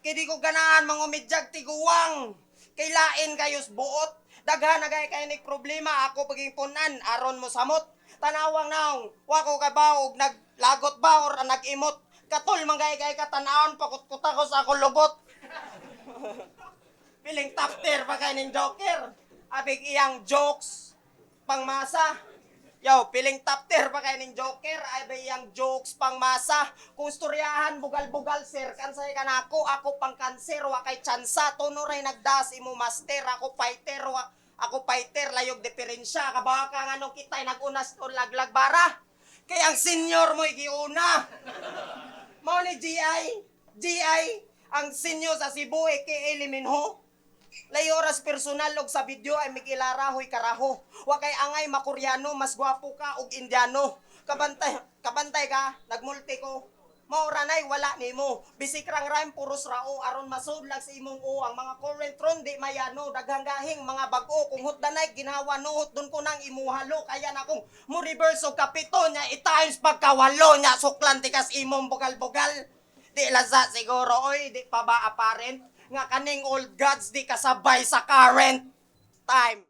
Kay di ko ganahan mangumidyag tiguwang. Kay lain kayos buot. Daghan na gay kayo problema. Ako paging punan, aron mo samot. Tanawang naong, wako ka ba og naglagot ba or nag-imot. Katul manggay kay katanawon, pakut-kuta ko sa akong lubot. Piling tapter pa kay ning joker. Abig iyang jokes pangmasa. Yo, piling tapter pa kay ning joker. Abig iyang jokes pangmasa. Kung istoryahan bugal-bugal sir, kansay ka na ako pang kanser, wa kay tsansa. Tuno ray nagdas imo master, ako fighter, layog diferensya. Kabaka nga nung kitay nagunas o laglag bara. Kay ang senior mo igiuna. Mao ni GI, ang senior sa Cebu, aka Liminho. Lay oras personal og sa video ay mikilarahoy karaho. Wa kay angay makoreano, mas gwapo ka og Indiano. Kabantay ka, nagmulti ko. Maura nay wala nimo. Bisik rang rhyme puros rao aron masudlag sa imong o ang mga current ron di mayano daghang gahing mga bag-o kung hutdanay ginawa nuhot dun ko nang imuhalo kaya na kung mo reverse og kapito nya i-times pagkawalo nya suklan tikas imong bugal-bugal. Di laza siguro oy di pa ba apparent nga kaning old gods di kasabay sa current time.